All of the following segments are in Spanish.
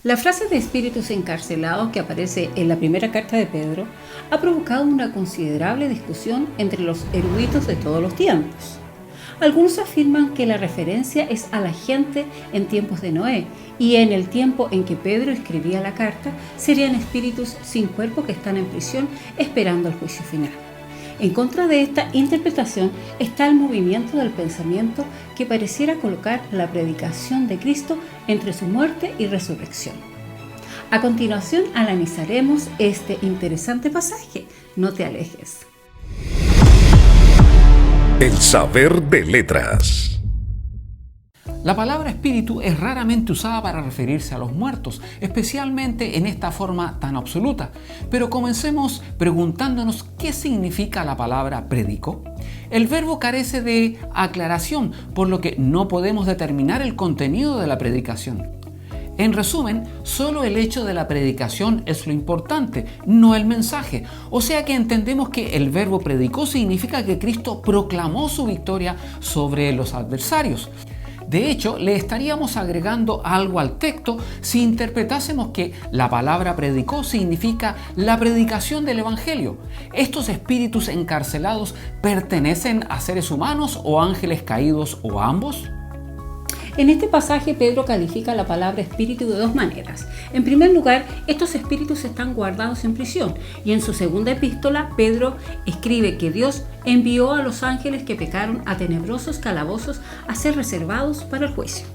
La frase de espíritus encarcelados que aparece en la primera carta de Pedro ha provocado una considerable discusión entre los eruditos de todos los tiempos. Algunos afirman que la referencia es a la gente en tiempos de Noé y en el tiempo en que Pedro escribía la carta serían espíritus sin cuerpo que están en prisión esperando el juicio final. En contra de esta interpretación está el movimiento del pensamiento que pareciera colocar la predicación de Cristo entre su muerte y resurrección. A continuación analizaremos este interesante pasaje. No te alejes. El saber de letras. La palabra espíritu es raramente usada para referirse a los muertos, especialmente en esta forma tan absoluta. Pero comencemos preguntándonos qué significa la palabra predicó. El verbo carece de aclaración, por lo que no podemos determinar el contenido de la predicación. En resumen, solo el hecho de la predicación es lo importante, no el mensaje. O sea que entendemos que el verbo predicó significa que Cristo proclamó su victoria sobre los adversarios. De hecho, le estaríamos agregando algo al texto si interpretásemos que la palabra predicó significa la predicación del Evangelio. ¿Estos espíritus encarcelados pertenecen a seres humanos o ángeles caídos o ambos? En este pasaje Pedro califica la palabra espíritu de dos maneras. En primer lugar, estos espíritus están guardados en prisión y en su segunda epístola Pedro escribe que Dios envió a los ángeles que pecaron a tenebrosos calabozos a ser reservados para el juicio.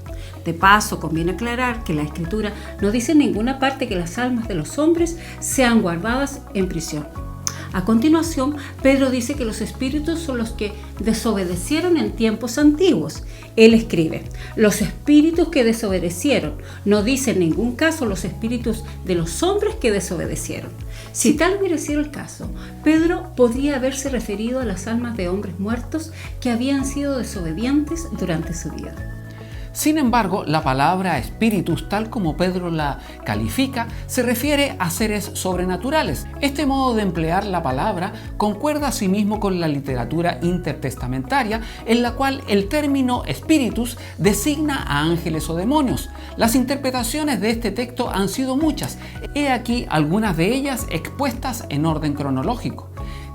De paso, conviene aclarar que la Escritura no dice en ninguna parte que las almas de los hombres sean guardadas en prisión. A continuación, Pedro dice que los espíritus son los que desobedecieron en tiempos antiguos. Él escribe, los espíritus que desobedecieron, no dice en ningún caso los espíritus de los hombres que desobedecieron. Si tal hubiera sido el caso, Pedro podría haberse referido a las almas de hombres muertos que habían sido desobedientes durante su vida. Sin embargo, la palabra espíritus, tal como Pedro la califica, se refiere a seres sobrenaturales. Este modo de emplear la palabra concuerda asimismo con la literatura intertestamentaria, en la cual el término espíritus designa a ángeles o demonios. Las interpretaciones de este texto han sido muchas. He aquí algunas de ellas expuestas en orden cronológico.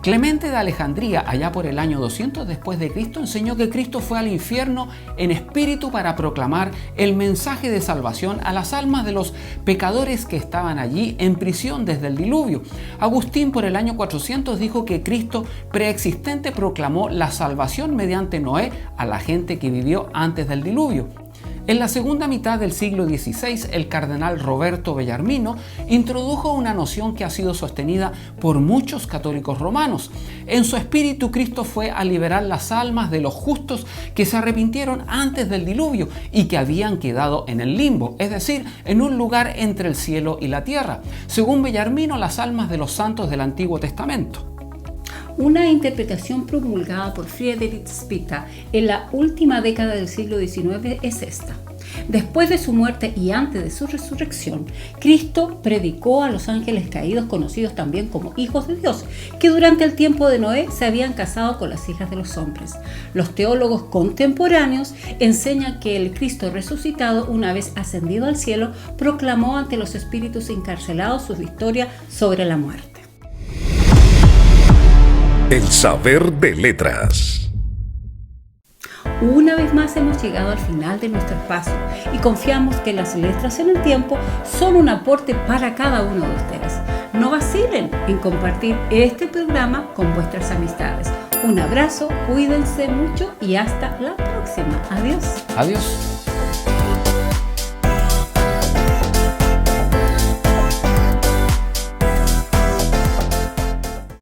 Clemente de Alejandría, allá por el año 200 después de Cristo, enseñó que Cristo fue al infierno en espíritu para proclamar el mensaje de salvación a las almas de los pecadores que estaban allí en prisión desde el diluvio. Agustín, por el año 400, dijo que Cristo preexistente proclamó la salvación mediante Noé a la gente que vivió antes del diluvio. En la segunda mitad del siglo XVI, el cardenal Roberto Bellarmino introdujo una noción que ha sido sostenida por muchos católicos romanos. En su espíritu, Cristo fue a liberar las almas de los justos que se arrepintieron antes del diluvio y que habían quedado en el limbo, es decir, en un lugar entre el cielo y la tierra. Según Bellarmino, las almas de los santos del Antiguo Testamento. Una interpretación promulgada por Friedrich Spitzer en la última década del siglo XIX es esta. Después de su muerte y antes de su resurrección, Cristo predicó a los ángeles caídos, conocidos también como hijos de Dios, que durante el tiempo de Noé se habían casado con las hijas de los hombres. Los teólogos contemporáneos enseñan que el Cristo resucitado, una vez ascendido al cielo, proclamó ante los espíritus encarcelados su victoria sobre la muerte. El saber de letras. Una vez más hemos llegado al final de nuestro espacio y confiamos que las letras en el tiempo son un aporte para cada uno de ustedes. No vacilen en compartir este programa con vuestras amistades. Un abrazo, cuídense mucho y hasta la próxima. Adiós. Adiós.